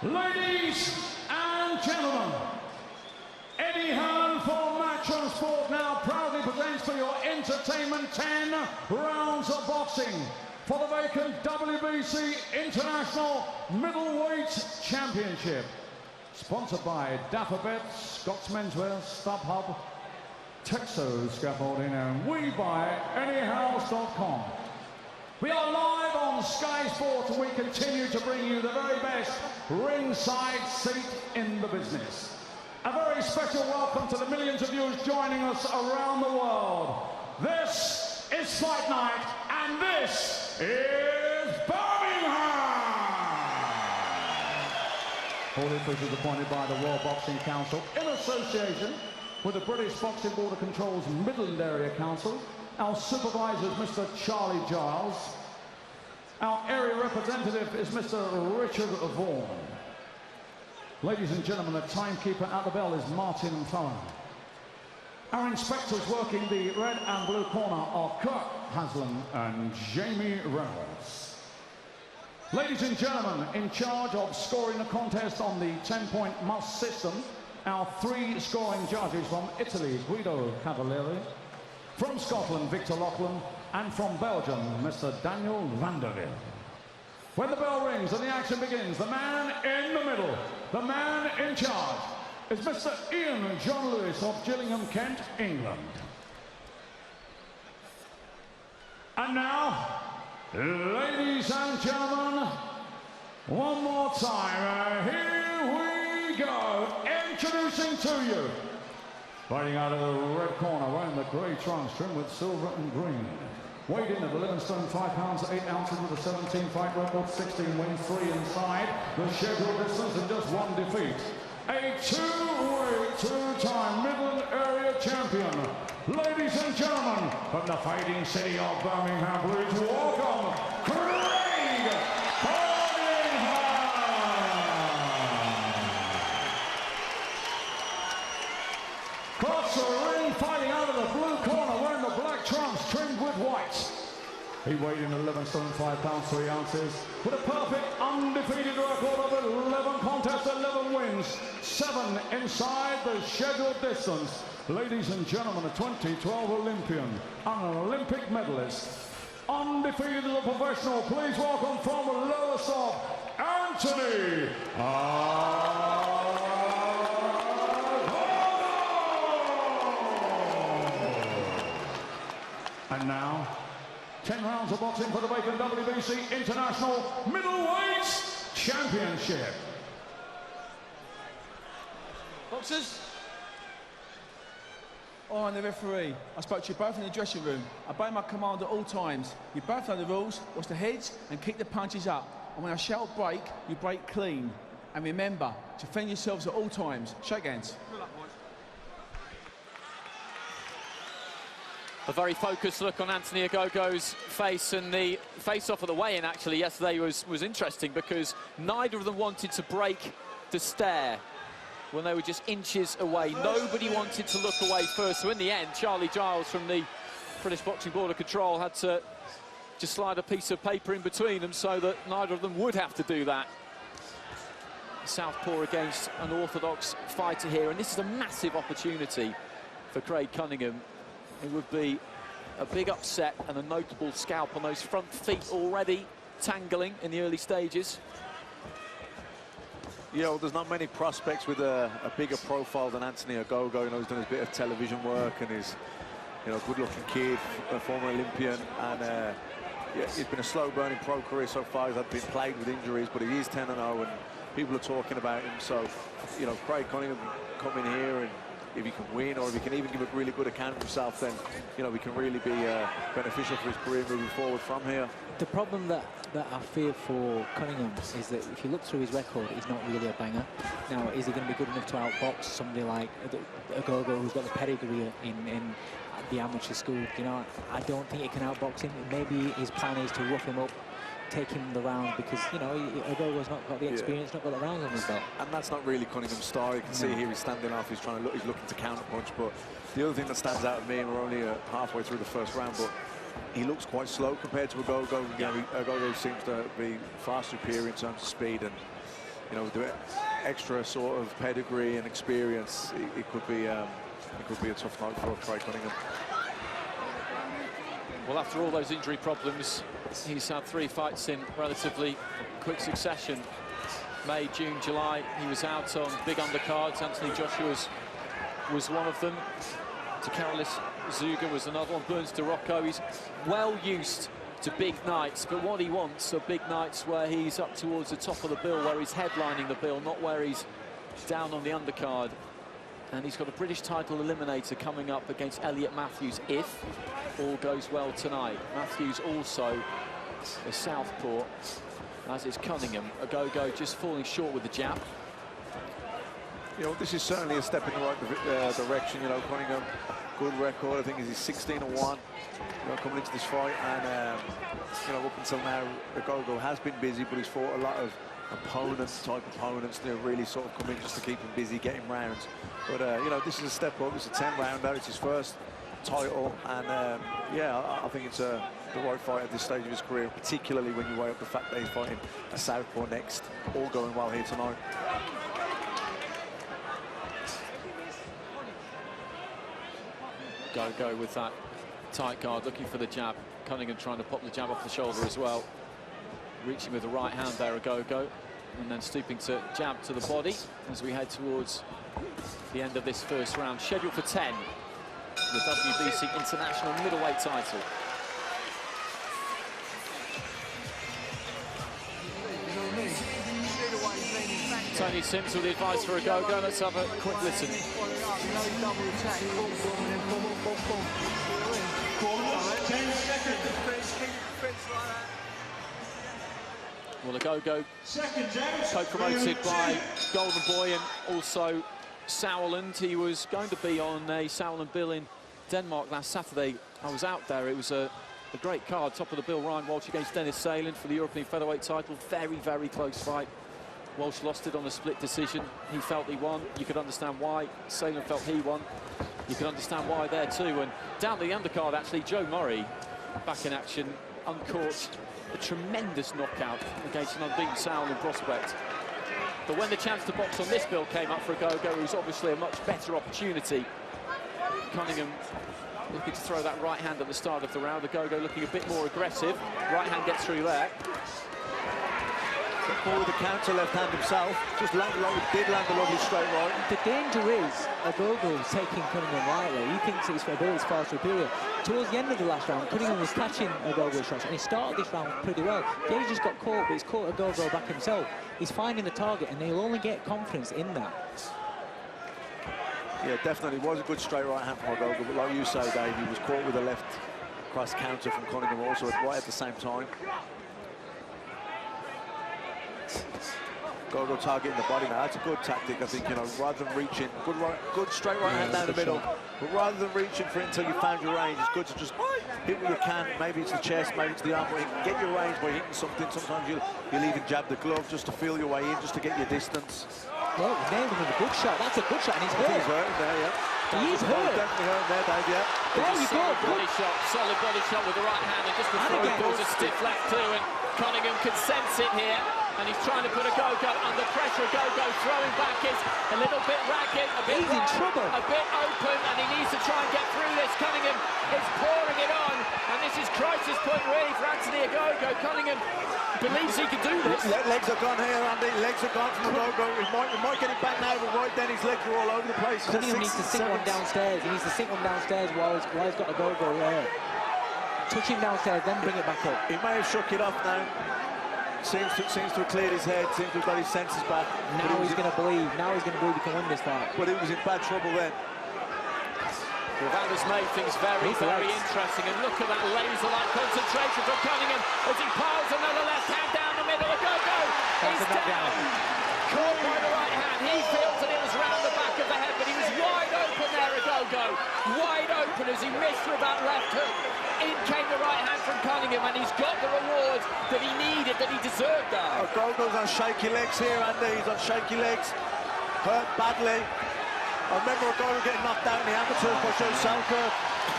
Ladies and gentlemen, Eddie Hearn for Match on Sport now proudly presents for your entertainment 10 rounds of boxing for the vacant WBC International Middleweight Championship. Sponsored by Dapperbet, Scott's Menswear, StubHub, Texo Scaffolding, and WeBuyAnyHouse.com. We are live on Sky Sports and we continue to bring you the very best ringside seat in the business. A very special welcome to the millions of viewers joining us around the world. This is Fight Night and this is Birmingham! All officials appointed by the World Boxing Council in association with the British Boxing Border Control's Midland Area Council. Our supervisor is Mr. Charlie Giles. Our area representative is Mr. Richard Vaughan. Ladies and gentlemen, the timekeeper at the bell is Martin Fallon. Our inspectors working the red and blue corner are Kurt Haslam and Jamie Reynolds. Ladies and gentlemen, in charge of scoring the contest on the 10-point must system, our three scoring judges from Italy, Guido Cavalieri, from Scotland, Victor Lachlan, and from Belgium, Mr. Daniel Vanderville. When the bell rings and the action begins, the man in the middle, the man in charge, is Mr. Ian John Lewis of Gillingham, Kent, England. And now, ladies and gentlemen, one more time, here we go, introducing to you, fighting out of the red corner, wearing the grey trunks trimmed with silver and green. Weighed in at 11 stone, 5 pounds, 8 ounces with a 17-fight record, 16 wins, 3 inside. The scheduled distance and just 1 defeat. A two-weight, two-time Midland Area champion. Ladies and gentlemen, from the fighting city of Birmingham, please welcome Craig Cunningham! Across the ring, fighting out of the blue corner, wearing the black trunks trimmed with white. He weighed in 11 stone, 5 pounds, 3 ounces, with a perfect undefeated record of 11 contests, 11 wins, 7 inside the scheduled distance. Ladies and gentlemen, a 2012 Olympian, an Olympic medalist, undefeated as a professional. Please welcome from Lowestoft, Anthony And now, 10 rounds of boxing for the vacant WBC International Middleweight Championship. Boxers? Oh, and the referee. I spoke to you both in the dressing room. I obey my command at all times. You both know the rules. Watch the heads and keep the punches up. And when I shout break, you break clean. And remember, to defend yourselves at all times. Shake hands. Good luck, boys. A very focused look on Anthony Ogogo's face, and the face-off of the weigh-in actually yesterday was interesting because neither of them wanted to break the stare when they were just inches away. Nobody wanted to look away first, so in the end, Charlie Giles from the British Boxing Border Control had to just slide a piece of paper in between them so that neither of them would have to do that. Southpaw against an orthodox fighter here, and this is a massive opportunity for Craig Cunningham. It would be a big upset and a notable scalp on those front feet already tangling in the early stages. Yeah, well, there's not many prospects with a bigger profile than Anthony Ogogo. You know, he's done his bit of television work and he's, you know, good-looking kid, a former Olympian, and yeah, he's been a slow-burning pro career so far. He's been plagued with injuries, but he is 10-0, and people are talking about him. So, you know, Craig Cunningham come in here, and if he can win, or if he can even give a really good account of himself, then, you know, we can really be beneficial for his career moving forward from here. The problem that I fear for Cunningham is that if you look through his record, he's not really a banger. Now, is he going to be good enough to outbox somebody like Ogogo, who's got the pedigree in the amateur school? You know, I don't think he can outbox him. Maybe his plan is to rough him up, take him the round, because, you know, Ogogo's not got the experience, not got the rounds on his belt. And that's not really Cunningham's style. You can see here he's standing off, he's looking to counter punch. But the other thing that stands out to me, and we're only halfway through the first round, but he looks quite slow compared to Ogogo. You know, Ogogo seems to be far superior in terms of speed, and you know, with the extra sort of pedigree and experience, it could be a tough night for Trey Cunningham. Well, after all those injury problems, he's had 3 fights in relatively quick succession. May, June, July, he was out on big undercards. Anthony Joshua was one of them. Takaris Zuga was another one. Burns DeRocco. He's well used to big nights, but what he wants are big nights where he's up towards the top of the bill, where he's headlining the bill, not where he's down on the undercard. And he's got a British title eliminator coming up against Elliot Matthews if all goes well tonight. Matthews also a southpaw, as is Cunningham. Ogogo just falling short with the jab. You know, this is certainly a step in the right direction. You know, Cunningham, good record. I think he's 16-1. You know, coming into this fight, and you know, up until now, Ogogo has been busy, but he's fought a lot of type opponents. They're really sort of come in just to keep him busy, getting rounds. But you know, this is a step up. It's a 10-rounder. It's his first title, and yeah, I think it's the right fight at this stage of his career, particularly when you weigh up the fact that he's fighting a southpaw next. All going well here tonight. Go with that tight guard, looking for the jab. Cunningham trying to pop the jab off the shoulder as well. Reaching with the right hand there, Ogogo, and then stooping to jab to the body as we head towards the end of this first round. Scheduled for 10, the WBC International Middleweight title. Tony Sims with the advice for Ogogo. Let's have a quick listen. Well, Ogogo, co-promoted by Golden Boy and also Sauerland. He was going to be on a Sauerland bill in Denmark last Saturday. I was out there. It was a great card. Top of the bill, Ryan Walsh against Dennis Salen for the European featherweight title. Very, very close fight. Walsh lost it on a split decision. He felt he won. You could understand why. Salen felt he won. You can understand why there too. And down the undercard, actually, Joe Murray back in action, uncaught. A tremendous knockout against an unbeaten Sauerland prospect. But when the chance to box on this bill came up for Ogogo, it was obviously a much better opportunity. Cunningham looking to throw that right hand at the start of the round. Ogogo looking a bit more aggressive. Right hand gets through there. Ball with the counter left hand himself. Just did land a lovely straight right. The danger is Ogogo is taking Cunningham lightly. He thinks his ability is far superior. Towards the end of the last round, Cunningham was catching Ogogo's shots, and he started this round pretty well. Yeah, he just got caught, but he's caught Ogogo back himself. He's finding the target, and he'll only get confidence in that. Yeah, definitely was a good straight right hand from Ogogo, but like you say, Dave, he was caught with a left cross counter from Cunningham also right at the same time. Ogogo targeting the body now. That's a good tactic, I think, you know, rather than reaching. Good straight right hand down the middle. But rather than reaching for it until you found your range, it's good to just hit what you can. Maybe it's the chest, maybe it's the arm, but get your range by hitting something. Sometimes you'll even jab the glove just to feel your way in, just to get your distance. Well, he nailed him with a good shot. That's a good shot, and he's hurt. He's hurt there, yeah. He is hurt. Definitely hurt there, Dave, yeah. There you go. Body shot, solid body shot with the right hand, and just before he pulls a stiff left too, and Cunningham can sense it here, and he's trying to put Ogogo under pressure. Ogogo throwing back is a little bit ragged, a bit in trouble, a bit open, and he needs to try and get through this. Cunningham is pouring it on, and this is crisis point really for Anthony Ogogo. Cunningham believes he can do this. Legs are gone here, Andy. Legs are gone from Ogogo. He might get it back now, but right then his legs are all over the place. Cunningham needs to sink one downstairs. He needs to sink one downstairs while he's got Ogogo there. Touch him downstairs, then bring it back up. He may have shook it off now. Seems to have cleared his head. Seems to have got his senses back. Now he's going to believe. Now he's going to believe he can win this fight. But he was in bad trouble then. Well, that has made things very, very interesting. And look at that laser-like concentration from Cunningham as he piles another left hand down the middle. Ogogo, he's down. Caught by the right hand. He feels that it was round the back of the head, but he was wide open there, Ogogo. Wide open as he missed with that left hook. In came the right hand from Cunningham, and he's got the reward that he needed, that he deserved there. Ogogo's on shaky legs here, Andy. He's on shaky legs. Hurt badly. I remember Ogogo getting knocked out in the amateurs by Joe Selkirk.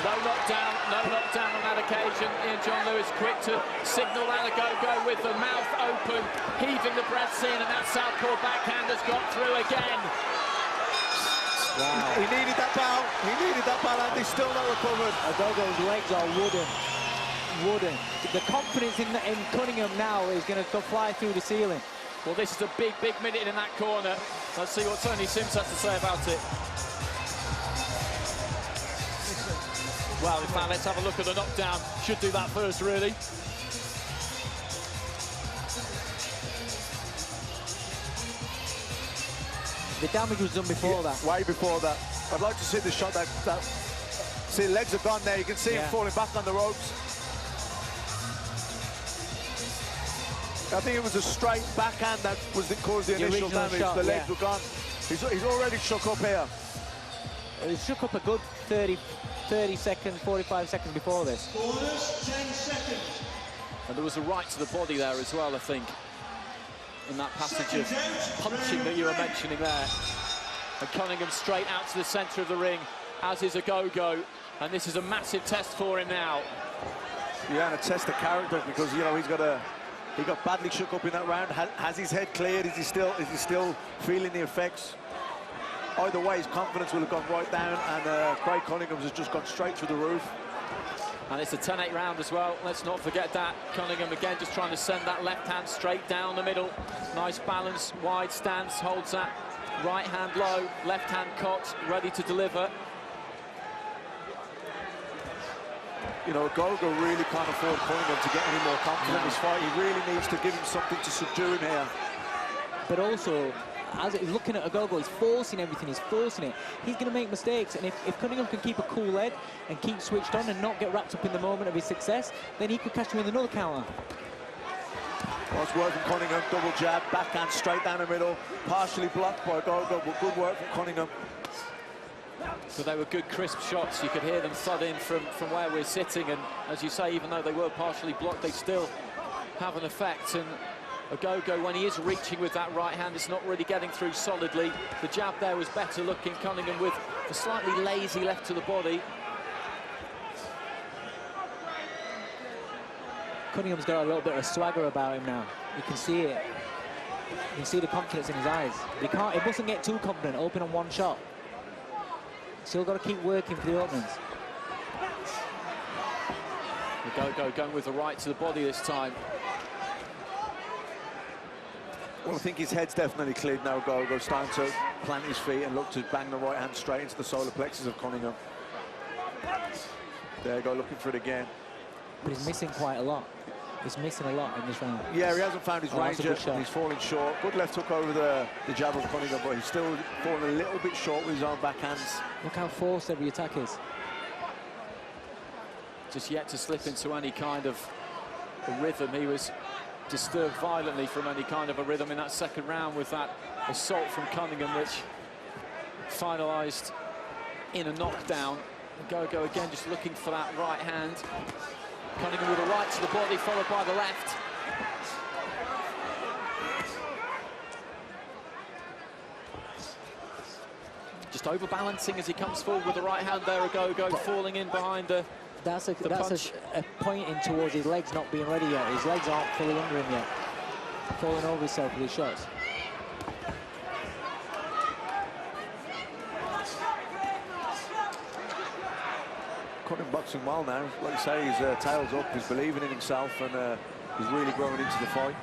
No knockdown on that occasion. Ian John Lewis quick to signal that Ogogo with the mouth open, heaving the breaths in, and that southpaw backhand has got through again. Wow. He needed that bow. He needed that bow, and he's still not recovered. Ogogo's legs are wooden. The confidence in Cunningham now is going to go fly through the ceiling. Well, this is a big minute in that corner. Let's see what Tony Sims has to say about it. Well, in fact, let's have a look at the knockdown. Should do that first, really. The damage was done before that. Way before that. I'd like to see the shot that see, legs are gone there. You can see him falling back on the ropes. I think it was a straight backhand that caused the initial damage. Shot, the legs were gone. He's already shook up here. He shook up a good 30 seconds, 45 seconds before this. 10 seconds. And there was a right to the body there as well, I think, in that passage of punching that you were mentioning there. And Cunningham straight out to the centre of the ring, as is Ogogo, and this is a massive test for him now. Yeah, and a test of character, because you know he got badly shook up in that round. Has his head cleared? Is he still feeling the effects? Either way, his confidence will have gone right down, and Craig Cunningham has just gone straight through the roof. And it's a 10-8 round as well. Let's not forget that. Cunningham again just trying to send that left hand straight down the middle. Nice balance, wide stance, holds that right hand low, left hand cocked, ready to deliver. You know, Ogogo really can't afford Cunningham to get any more confident in this fight. He really needs to give him something to subdue him here. But also, as he's looking at Ogogo, he's forcing everything, he's forcing it. He's going to make mistakes, and if Cunningham can keep a cool head and keep switched on and not get wrapped up in the moment of his success, then he could catch him with another counter. Well, it's work from Cunningham, double jab, backhand straight down the middle, partially blocked by Ogogo, but good work from Cunningham. So they were good, crisp shots. You could hear them thud in from where we're sitting, and as you say, even though they were partially blocked, they still have an effect. And Ogogo, when he is reaching with that right hand, it's not really getting through solidly. The jab there was better looking. Cunningham with a slightly lazy left to the body. Cunningham's got a little bit of swagger about him now. You can see it. You can see the confidence in his eyes. He mustn't get too confident, open on one shot. Still got to keep working for the openings. Ogogo going with the right to the body this time. Well, I think his head's definitely cleared now. Ogogo starting to plant his feet and look to bang the right hand straight into the solar plexus of Cunningham. There you go, looking for it again. But he's missing quite a lot. He's missing a lot in this round. Yeah, he hasn't found his range yet. He's falling short. Good left hook over the jab of Cunningham, but he's still falling a little bit short with his own backhands. Look how forced every attack is. Just yet to slip into any kind of a rhythm. He was disturbed violently from any kind of a rhythm in that second round with that assault from Cunningham, which finalised in a knockdown. Ogogo again just looking for that right hand. Cunningham with a right to the body, followed by the left. Just overbalancing as he comes forward with the right hand there. Ogogo falling in behind the That's a punch. pointing towards his legs not being ready yet. His legs aren't fully under him yet. Falling over himself with his shots. Cunningham boxing well now. Like you say, his tail's up, he's believing in himself, and he's really growing into the fight.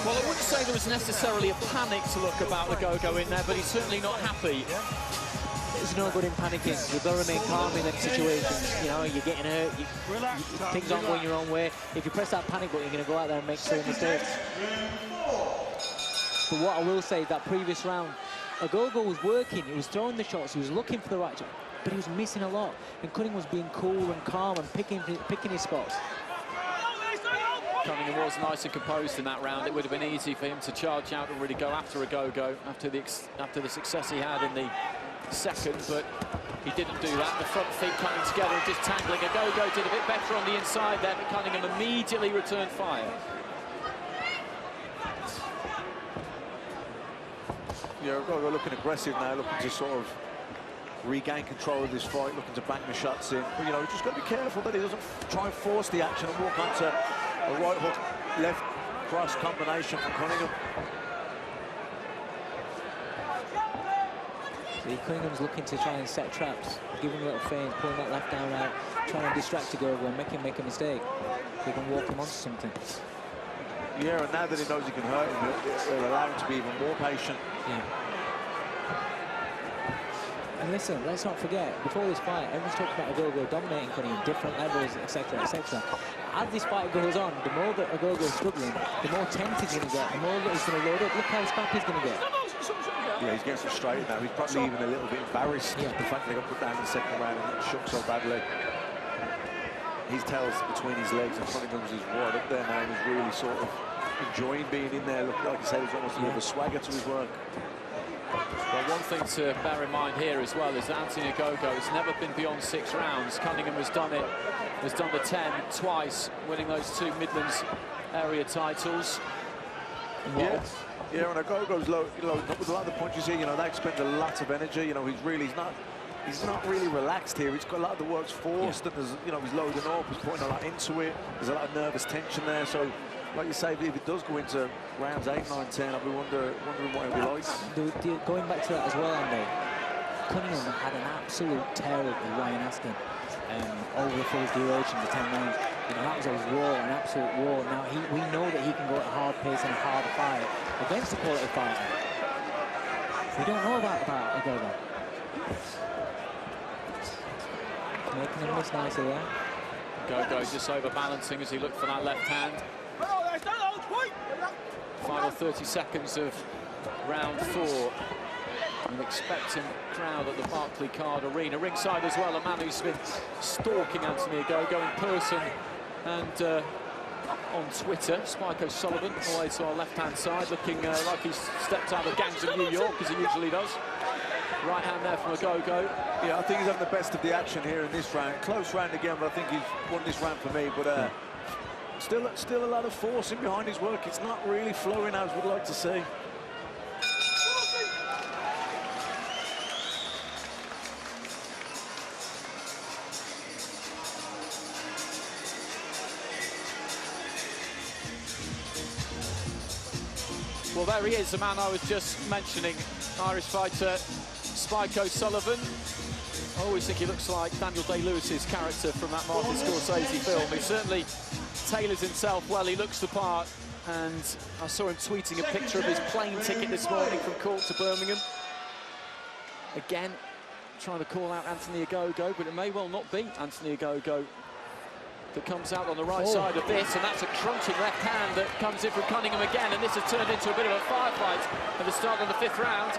Well, I wouldn't say there was necessarily a panic to look about Ogogo in there, but he's certainly not happy. It's no good in panicking. You've got to remain calm in them situations. You know, you're getting hurt, things aren't going your own way. If you press that panic button, you're going to go out there and make silly mistakes. But what I will say is that previous round, Ogogo was working, he was throwing the shots, he was looking for the right shot, but he was missing a lot. And Cunningham was being cool and calm and picking his spots. Cunningham was nice and composed in that round. It would have been easy for him to charge out and really go after Ogogo after the success he had in the second, but He didn't do that. The front feet coming together and just tangling. Ogogo did a bit better on the inside there, but Cunningham immediately returned fire. Yeah, Ogogo looking aggressive now, looking to sort of regain control of this fight, looking to bank the shots in. But, you know, he's just got to be careful that he doesn't try and force the action and walk onto a right hook, left cross combination from Cunningham. See, Cunningham's looking to try and set traps, give him a little feint, pulling that left down out, trying to distract Ogogo and make him make a mistake. He can walk him onto something. Yeah, and now that he knows he can hurt him, it'll allow him to be even more patient. Yeah. And listen, let's not forget, before this fight, everyone's talking about Ogogo dominating Cunningham, different levels, etc., etc. As this fight goes on, the more that Ogogo is struggling, the more tense he's going to get, the more that he's going to load up. Look how scrappy he's going to get. Yeah, he's getting frustrated now. He's probably even a little bit embarrassed. Yeah. The fact that they got put down in the second round and shook so badly. His tail's between his legs and Cunningham's is right up there now. He's really sort of enjoying being in there. Look, like I said, there's almost a bit of a swagger to his work. Well, one thing to bear in mind here as well is that Anthony Ogogo has never been beyond 6 rounds. Cunningham has done the 10 twice, winning those 2 Midlands area titles. Yeah, yeah, and Ogogo's loading up with a lot of the punches here. You know, they expend a lot of energy. You know, he's not really relaxed here. He's got a lot of the work's forced, and there's, you know, he's loading up, he's putting a lot into it. There's a lot of nervous tension there. So, like you say, if it does go into rounds 8, 9, 10, I'll be wondering what it'll be like. Going back to that as well, Andy, Cunningham had an absolute terror with Ryan Aston over the full duration, the 10 rounds. You know, that was a war, an absolute war. Now, we know that he can go at a hard pace and a harder fight against a quality fighter. We don't know about Ogogo. Making him miss nicely there. Ogogo just overbalancing as he looked for that left hand. Final 30 seconds of round 4. An expectant crowd at the Barclaycard Arena. Ringside as well, a man who's been stalking Anthony Ogogo in person and on Twitter. Spike O'Sullivan, all the way to our left-hand side, looking like he's stepped out of the gangs of New York, as he usually does. Right hand there from Ogogo. Yeah, I think he's having the best of the action here in this round. Close round again, but I think he's won this round for me. But still a lot of force in behind his work. It's not really flowing as we'd like to see. Well, there he is, the man I was just mentioning, Irish fighter Spike O'Sullivan. I always think he looks like Daniel Day-Lewis's character from that Martin Scorsese film. He certainly tailors himself well, he looks the part, and I saw him tweeting a picture of his plane ticket this morning from Cork to Birmingham. Again, trying to call out Anthony Ogogo, but it may well not be Anthony Ogogo that comes out on the right side of this, and that's a crunching left hand that comes in from Cunningham again, and this has turned into a bit of a firefight at the start of the 5th round.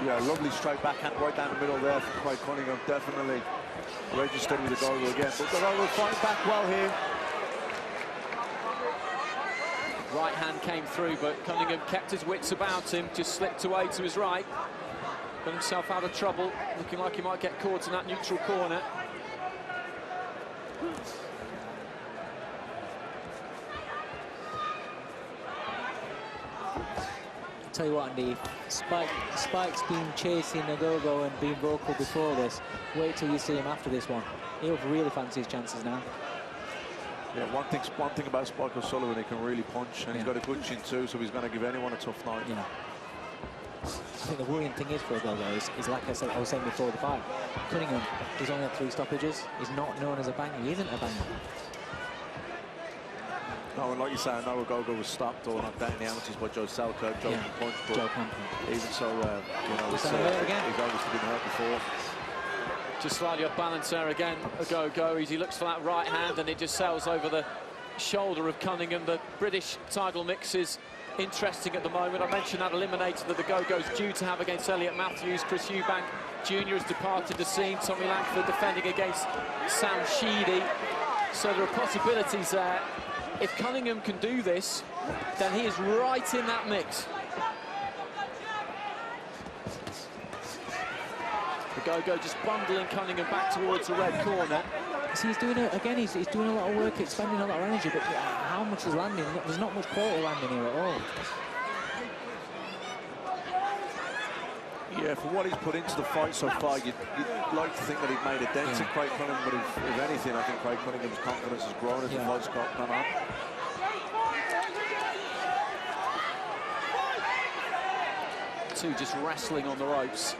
Yeah, lovely straight backhand right down the middle there from Cunningham, definitely registered with Ogogo again. But Ogogo fighting back well here. Right hand came through, but Cunningham kept his wits about him, just slipped away to his right. Got himself out of trouble, looking like he might get caught in that neutral corner. I'll tell you what, Andy, Spike's been chasing Ogogo and being vocal before this. Wait till you see him after this one. He'll really fancy his chances now. Yeah, one thing about Spike O'Sullivan, he can really punch, and he's got a good chin too, so he's going to give anyone a tough night. Yeah. I think the worrying thing is for Ogogo is like I was saying before the fight, Cunningham, he's only had 3 stoppages. He's not known as a banger. He isn't a banger. No, and like you say, I know Ogogo was stopped or knocked out in the amateurs by Joe Selkirk, Joe Punch, but even so, you know, he's obviously been hurt before. Just slightly off balance there again, Ogogo, as he looks for that right hand, and it just sails over the shoulder of Cunningham. The British title mix is interesting at the moment. I mentioned that eliminator that Ogogo's due to have against Elliot Matthews. Chris Eubank Jr. has departed the scene. Tommy Langford defending against Sam Sheedy. So there are possibilities there. If Cunningham can do this, then he is right in that mix. Ogogo just bundling Cunningham back towards the red corner. See, he's doing it again. He's doing a lot of work, expending a lot of energy, but how much is landing? There's not much quality landing here at all. Yeah, for what he's put into the fight so far, you'd like to think that he'd made a dent in Craig Cunningham, but if anything, I think Craig Cunningham's confidence has grown as the fight's gone on. Two just wrestling on the ropes.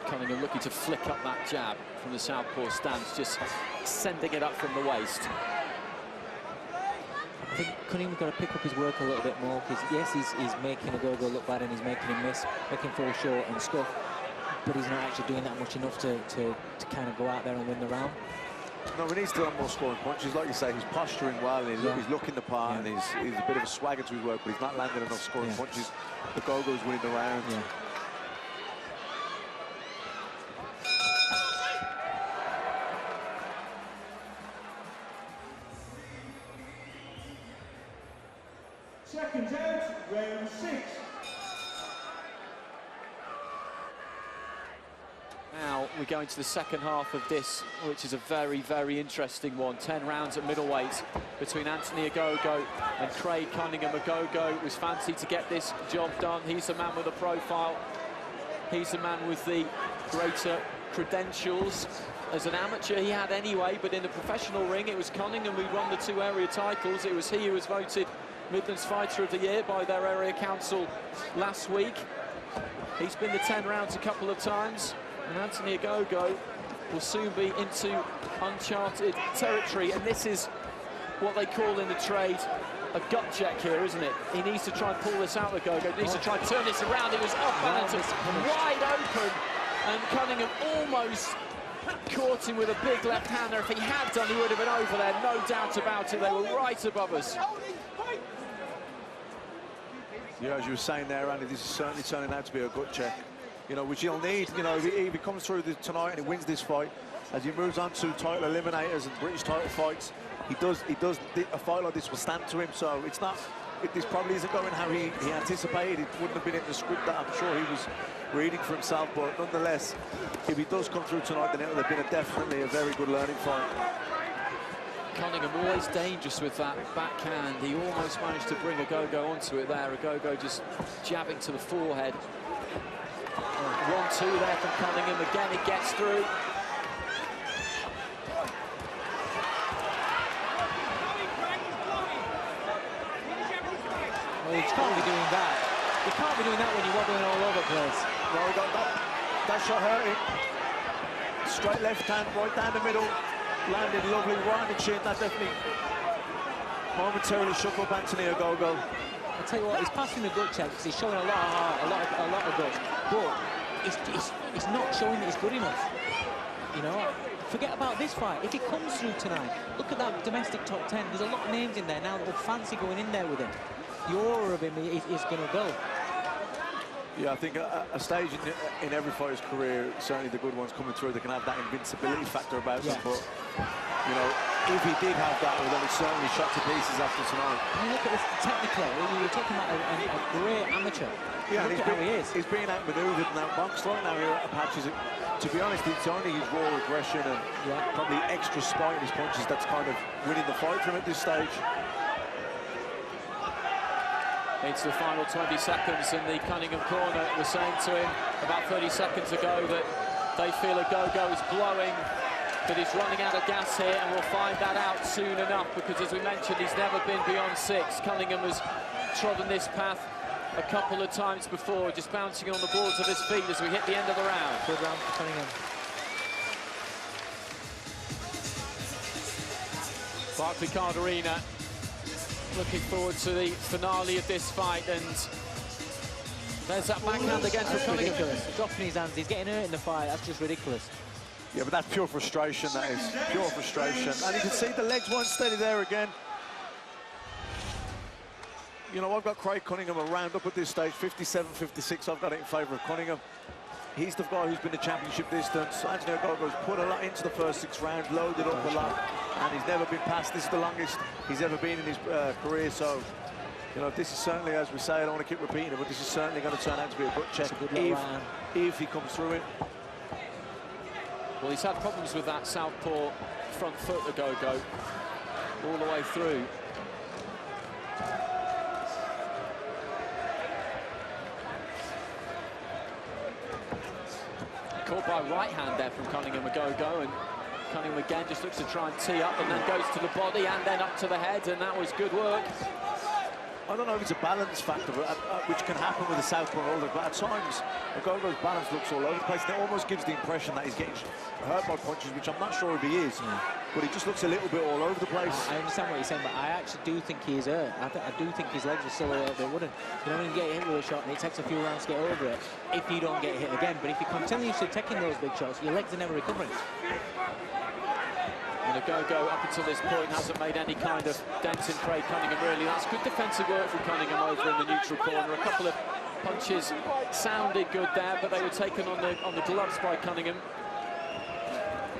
Cunningham looking to flick up that jab from the southpaw stance, just sending it up from the waist. I think Cunningham's got to pick up his work a little bit more, because yes, he's making Ogogo look bad and he's making him miss, making him fall short and stuff, but he's not actually doing that much enough to kind of go out there and win the round. No, he needs to have more scoring punches. Like you say, he's posturing well, and he's looking the part, and he's a bit of a swagger to his work, but he's not landing enough scoring punches. Ogogo's winning the round. Seconds out, round 6. Now we go into the second half of this, which is a very, very interesting one. 10 rounds at middleweight between Anthony Ogogo and Craig Cunningham. Ogogo was fancied to get this job done. He's the man with the profile. He's the man with the greater credentials. As an amateur, he had anyway, but in the professional ring, it was Cunningham who won the 2 area titles. It was he who was voted Midlands Fighter of the Year by their area council last week. He's been to 10 rounds a couple of times, and Anthony Ogogo will soon be into uncharted territory, and this is what they call in the trade a gut check here, isn't it? He needs to try and pull this out, Ogogo. He needs to try and turn this around. It was off balance, wide open, and Cunningham almost caught him with a big left hander. If he had done, he would have been over there, no doubt about it. They were right above us. Yeah, as you were saying there, Andy, this is certainly turning out to be a gut check, you know, which he'll need. You know, if he comes through tonight and he wins this fight, as he moves on to title eliminators and British title fights, a fight like this will stand to him. So it's not, this probably isn't going how he anticipated. It wouldn't have been in the script that I'm sure he was reading for himself, but nonetheless, if he does come through tonight, then it'll have been definitely a very good learning fight. Cunningham always dangerous with that backhand. He almost managed to bring Ogogo onto it there. Ogogo just jabbing to the forehead. 1-2 there from Cunningham. Again, it gets through. Well, you can't be doing that. You can't be doing that when you're wobbling all over the place. Well, we got that shot hurting. Straight left hand, right down the middle. Landed lovely right on the chin. That definitely momentarily shook up Anthony Ogogo. I'll tell you what, he's passing the gut check because he's showing a lot of heart, a lot of guts, but it's not showing that he's good enough. You know, forget about this fight. If he comes through tonight, look at that domestic top 10. There's a lot of names in there now that will fancy going in there with him. The aura of him is going to go. Yeah, I think a stage in every fighter's career, certainly the good ones coming through, they can have that invincibility factor about them. But, you know, if he did have that, well, then it's certainly shot to pieces after tonight. I mean, look at this technically. You were talking about a great amateur. Yeah, look at how he is. He's being outmaneuvered and outboxed right now here at Apaches. To be honest, it's only his raw aggression and probably extra spite in his punches that's kind of winning the fight from him at this stage. Into the final 20 seconds, and the Cunningham corner was saying to him about 30 seconds ago that they feel Ogogo is blowing, that he's running out of gas here, and we'll find that out soon enough, because as we mentioned, he's never been beyond 6. Cunningham has trodden this path a couple of times before, just bouncing on the boards of his feet as we hit the end of the round. Good round for Cunningham. Barclaycard Arena. Looking forward to the finale of this fight, and there's that backhand again for Cunningham. Ridiculous. Dropping his hands, he's getting hurt in the fight. That's just ridiculous. Yeah, but that's pure frustration, that is. Pure frustration. And you can see the legs weren't steady there again. You know, I've got Craig Cunningham a round up at this stage, 57-56. I've got it in favour of Cunningham. He's the guy who's been the championship distance. Anthony Ogogo's put a lot into the first 6 rounds, loaded up a lot, and he's never been past. This is the longest he's ever been in his career. So, you know, this is certainly, as we say, I don't want to keep repeating it, but this is certainly going to turn out to be a butt check if he comes through it. Well, he's had problems with that southpaw front foot, Ogogo, all the way through. Caught by right hand there from Cunningham, Ogogo, and Cunningham again just looks to try and tee up and then goes to the body and then up to the head, and that was good work. I don't know if it's a balance factor, which can happen with a southpaw holder, but at times Ogogo's balance looks all over the place, and it almost gives the impression that he's getting hurt by punches, which I'm not sure if he is. But he just looks a little bit all over the place. I understand what you're saying, but I actually do think he is hurt. I do think his legs are still a little bit wooden. You know, when you get hit with a shot and it takes a few rounds to get over it, if you don't get hit again. But if you continuously taking those big shots, your legs are never recovering. And Ogogo, up until this point, hasn't made any kind of dent in Craig Cunningham, really. That's good defensive work from Cunningham over in the neutral corner. A couple of punches sounded good there, but they were taken on the gloves by Cunningham.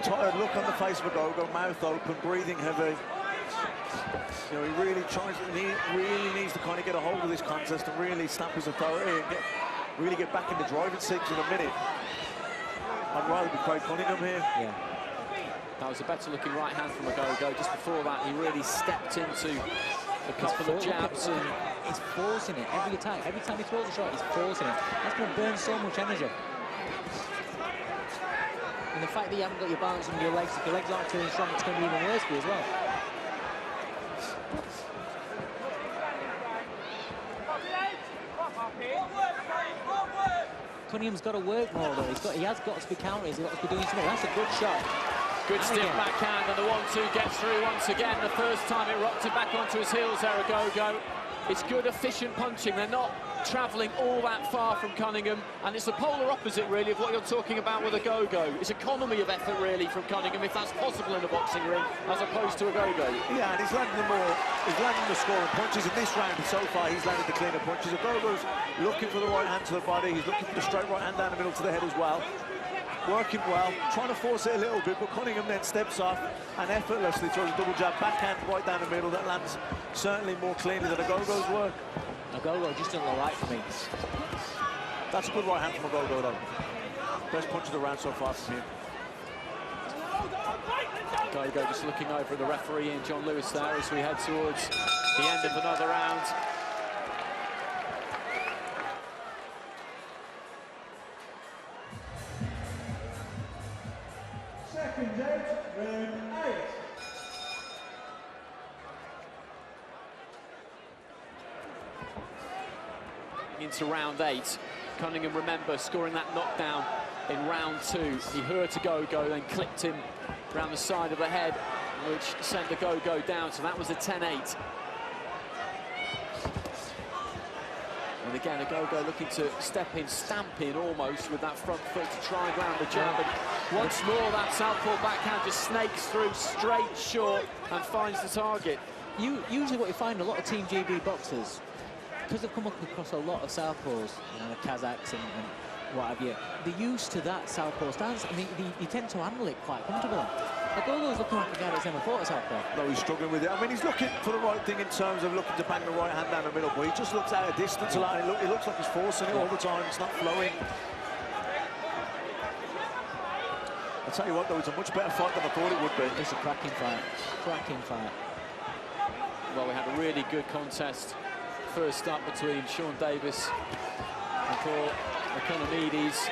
Tired look on the face of Ogogo, mouth open, breathing heavy. You know, he really really needs to kind of get a hold of this contest and really stamp his authority and really get back in the driving seat in a minute. I'd rather be Craig Cunningham here. Yeah. That was a better looking right hand from Ogogo. Just before that, he really stepped into a couple of jabs. And he's forcing it every attack. Every time he throws a shot, he's forcing it. That's going to burn so much energy. And the fact that you haven't got your balance on your legs, if your legs aren't too strong, it's going to be even worse for you as well. Cunningham's got to work more though. He has got to be countering. He's got to be doing something. That's a good shot. Good stiff backhand, and the 1-2 gets through once again. The first time it rocked him back onto his heels there, Ogogo. It's good, efficient punching. They're not travelling all that far from Cunningham, and it's the polar opposite, really, of what you're talking about with Ogogo. It's economy of effort, really, from Cunningham, if that's possible in a boxing ring, as opposed to Ogogo. Yeah, and he's landing the scoring punches. In this round, so far, he's landed the cleaner punches. Ogogo's looking for the right hand to the body. He's looking for the straight right hand down the middle to the head as well. Working well, trying to force it a little bit, but Cunningham then steps off and effortlessly throws a double jab backhand right down the middle that lands certainly more cleanly than Ogogo's work. Ogogo just doesn't look right for me. That's a good right hand from Ogogo though. Best punch of the round so far from him. Ogogo just looking over at the referee and John Lewis there as we head towards the end of another round. Second out, round 8. Into round 8. Cunningham, remember, scoring that knockdown in round 2. He hurt Ogogo, then clipped him around the side of the head, which sent Ogogo down, so that was a 10-8. And again, Ogogo looking to step in, stamp in almost with that front foot to try and ground the jab. And once more, that southpaw backhand just snakes through straight short and finds the target. Usually what you find, a lot of Team GB boxers, because they've come up across a lot of southpaws, you know, the Kazakhs and what have you, they're used to that southpaw stance, and they tend to handle it quite comfortably. Ogogo's looking like a guy that's never fought a southpaw. No, he's struggling with it. I mean, he's looking for the right thing in terms of looking to bang the right hand down the middle, but he just looks out of distance a lot, and it looks like he's forcing it all the time. It's not flowing. I'll tell you what, though, it's a much better fight than I thought it would be. It's a cracking fight. Cracking fight. Well, we had a really good contest first up between Sean Davis and Paul Economides.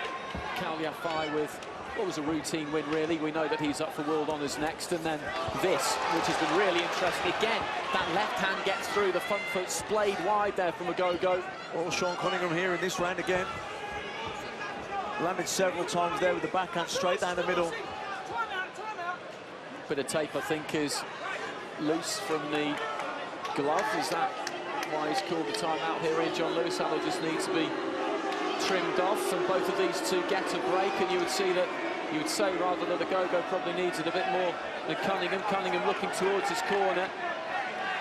Kaliafai with what was a routine win, really. We know that he's up for world honours next, and then this, which has been really interesting. Again, that left hand gets through, the front foot splayed wide there from Ogogo. All Sean Cunningham here in this round again. Landed several times there with the backhand straight down the middle. Bit of tape, I think, is loose from the glove. Is that why he's called the timeout here in John Lewis? How they just need to be trimmed off, and both of these two get a break, and you would say rather that Ogogo probably needs it a bit more than Cunningham. Cunningham looking towards his corner.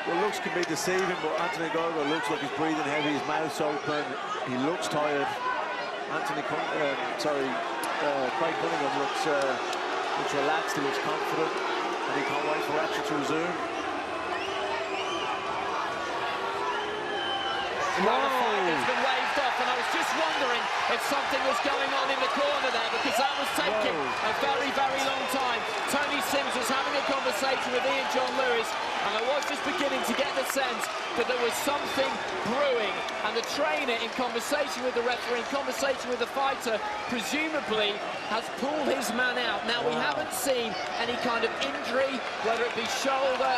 Well, looks can be deceiving, but Anthony Ogogo looks like he's breathing heavy, his mouth's open, he looks tired. Craig Cunningham looks relaxed, he looks confident, and he can't wait for action to resume. Well, the fight has been waved off, and I was just wondering if something was going on in the corner there, because that was taking a very, very long time. Tony Sims was having a conversation with Ian John Lewis, and I was just beginning to get the sense that there was something brewing, and the trainer, in conversation with the referee, in conversation with the fighter, presumably has pulled his man out. Now, we haven't seen any kind of injury, whether it be shoulder,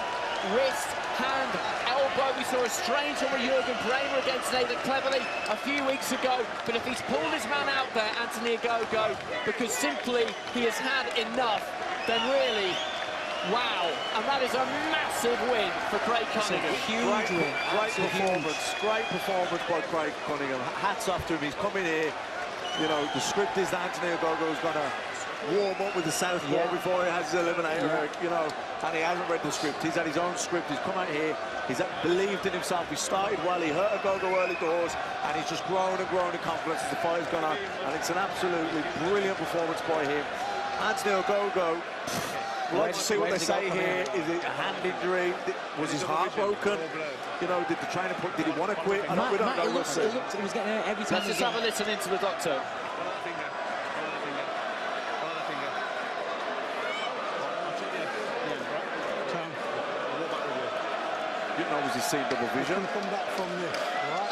wrist, hand, elbow. We saw a strange one with Jürgen Bremer against Nathan Cleverly a few weeks ago, but if he's pulled his man out there, Anthony Ogogo, because simply he has had enough, then really, wow. And that is a massive win for Craig Cunningham. Great performance by Craig Cunningham. Hats off to him. He's coming here. You know, the script is that Anthony Ogogo is going to warm up with the southpaw before he has his eliminator, you know, and he hasn't read the script. He's had his own script. He's come out here, he's believed in himself. He started well, he hurt Ogogo early doors, and he's just grown and grown in confidence as the fight has gone on, and it's an absolutely brilliant performance by him. Anthony Ogogo, we'll like to see what they say here. Is it a hand injury? Was his heart broken? You know, did the trainer did he want to quit? We don't know. He was getting it every time. Let's just have a listen into the doctor. You know, was he seeing double vision? Come back from this, right?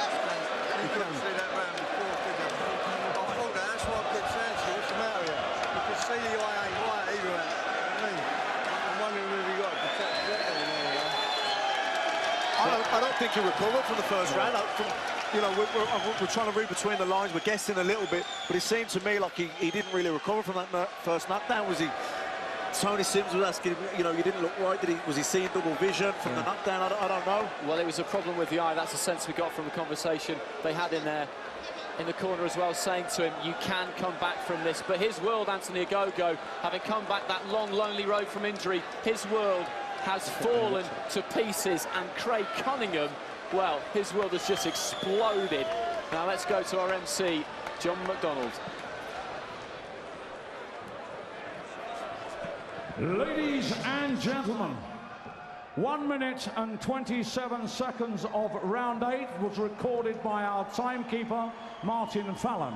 You couldn't see that round before, could you? I thought that's what I kept saying to you. What's the matter with you? You could see the eye ain't right either. I mean, I'm wondering if he got to protect better than there, I don't think he recovered from the first round. You know, we're trying to read between the lines. We're guessing a little bit, but it seemed to me like he didn't really recover from that first knockdown. Was he? Tony Sims was asking, you know, you didn't look right. Was he seeing double vision from the knockdown? I don't know. Well, it was a problem with the eye. That's the sense we got from the conversation they had in there, in the corner as well, saying to him, you can come back from this. But his world, Anthony Ogogo, having come back that long, lonely road from injury, his world has fallen to pieces. And Craig Cunningham, well, his world has just exploded. Now let's go to our MC, John McDonald. Ladies and gentlemen, 1 minute and 27 seconds of round 8 was recorded by our timekeeper, Martin Fallon.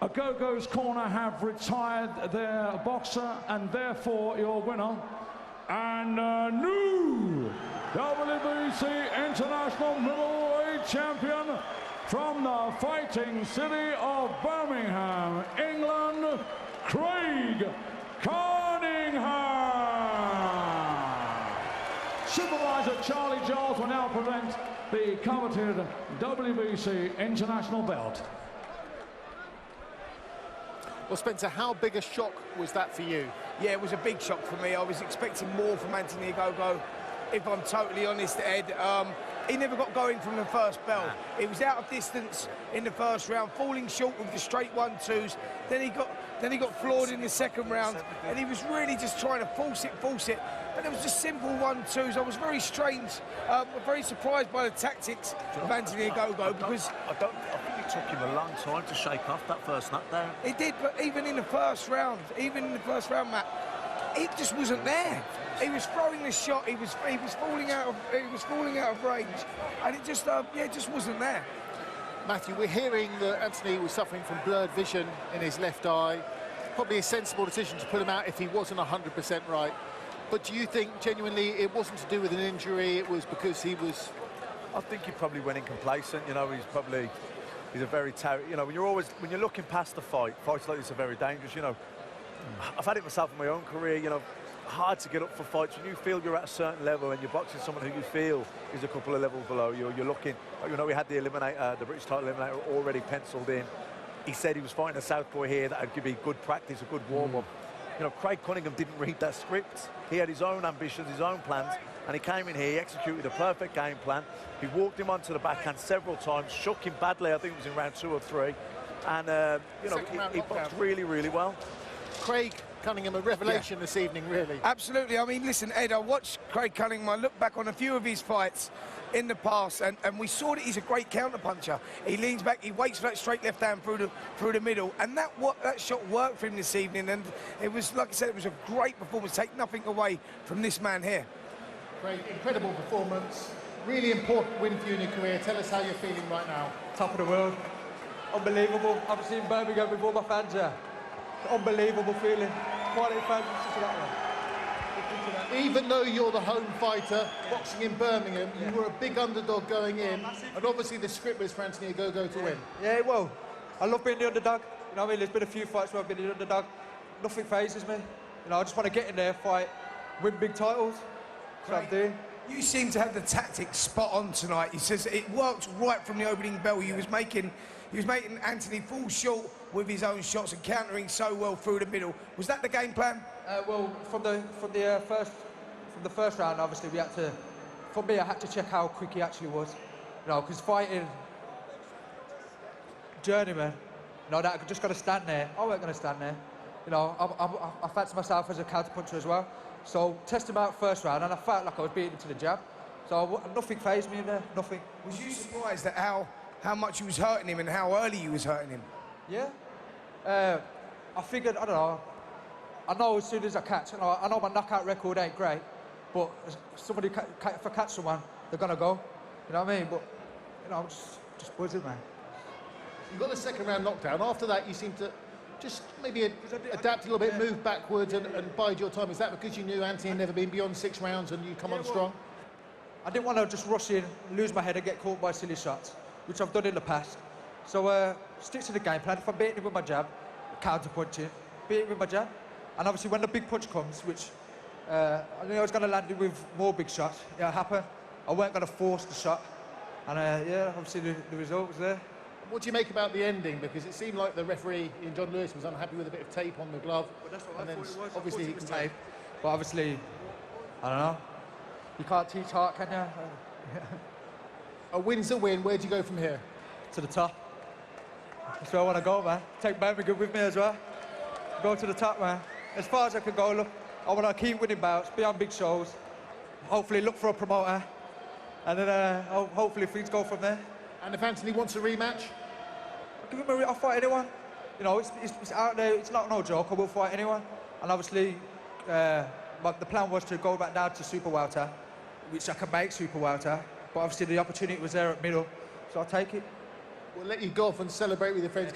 Ogogo's corner have retired their boxer, and therefore your winner, and new WBC International Middleweight Champion from the fighting city of Birmingham, England, Craig Cunningham. Supervisor Charlie Giles will now present the coveted WBC International belt. Well, Spencer, how big a shock was that for you? Yeah, it was a big shock for me. I was expecting more from Anthony Ogogo. If I'm totally honest, Ed, he never got going from the first bell. He was out of distance in the first round, falling short with the straight 1-2s. Then he got floored in the second round, and he was really just trying to force it. But it was just simple 1-2s. I was very very surprised by the tactics of Anthony Ogogo, because I think it took him a long time to shake off that first knockdown. It did, but even in the first round, Matt, it just wasn't there. He was throwing the shot. He was falling out of range, and it just it just wasn't there. Matthew, we're hearing that Anthony was suffering from blurred vision in his left eye. Probably a sensible decision to put him out if he wasn't 100% right. But do you think genuinely it wasn't to do with an injury? It was because he was? I think he probably went in complacent. You know, he's a very you know, when you're looking past the fights like this are very dangerous. You know, I've had it myself in my own career. You know, hard to get up for fights when you feel you're at a certain level and you're boxing someone who you feel is a couple of levels below you. You're looking, you know, we had the British title eliminator already penciled in. He said he was fighting a southpaw here that would be good practice, a good warm-up. You know, Craig Cunningham didn't read that script. He had his own ambitions, his own plans, and he came in here, he executed a perfect game plan. He walked him onto the backhand several times, shook him badly. I think it was in round 2 or 3, and you know, he boxed really, really well. Craig Cunningham a revelation this evening, really. Absolutely. I mean, listen, Ed, I watched Craig Cunningham. I look back on a few of his fights in the past, and we saw that he's a great counter-puncher. He leans back, he waits for that straight left hand through the middle, and that shot worked for him this evening, and it was, like I said, it was a great performance. Take nothing away from this man here. Great, incredible performance. Really important win for you in your career. Tell us how you're feeling right now. Top of the world. Unbelievable. I've seen Birmingham with all my fans here. Unbelievable feeling. Quality fans, just that one. Even though you're the home fighter, boxing in Birmingham, you were a big underdog going in, and obviously the script was for Anthony Ogogo to win. Yeah, well, I love being the underdog. You know what I mean? There's been a few fights where I've been the underdog. Nothing phases me. You know, I just want to get in there, fight, win big titles. That's what I'm doing. You seem to have the tactics spot on tonight. He says it worked right from the opening bell. He was making Anthony fall short with his own shots and countering so well through the middle. Was that the game plan? Well, from the first round, obviously we had to. For me, I had to check how quick he actually was. You know, because fighting journeyman, you know, that I just got to stand there. I weren't going to stand there. You know, I fancy myself as a counter-puncher as well. So test him out first round, and I felt like I was beating him to the jab. So nothing fazed me in there, nothing. Was you surprised at how much you was hurting him and how early you was hurting him? Yeah. I figured, I don't know. I know as soon as I catch, I know my knockout record ain't great, but if I catch someone, they're gonna go. You know what I mean? But you know, I'm just buzzing, man. You got the second round knockdown. After that, you seem to just maybe adapt a little bit, move backwards and bide your time. Is that because you knew Anthony had never been beyond 6 rounds and you come on strong? I didn't want to just rush in, lose my head and get caught by silly shots, which I've done in the past. So stick to the game plan. If I'm beating him with my jab, counter-punching, beat him with my jab. And obviously when the big punch comes, which I knew I was going to land it with more big shots, yeah, it happened. I weren't going to force the shot. And yeah, obviously the result was there. What do you make about the ending? Because it seemed like the referee, Ian John Lewis, was unhappy with a bit of tape on the glove. But that's what and I then thought it was. obviously it was tape. But obviously, I don't know. You can't teach heart, can you? A win's a win. Where do you go from here? To the top. That's where I want to go, man. Take Birmingham with me as well. Go to the top, man. As far as I can go, look, I want to keep winning bouts, be on big shows. Hopefully look for a promoter. And then hopefully things go from there. And if Anthony wants a rematch? I'll fight anyone. You know, it's out there. It's not no joke. I will fight anyone. And obviously, the plan was to go back down to super welter, which I can make super welter. But obviously, the opportunity was there at middle, so I'll take it. We'll let you go off and celebrate with your friends.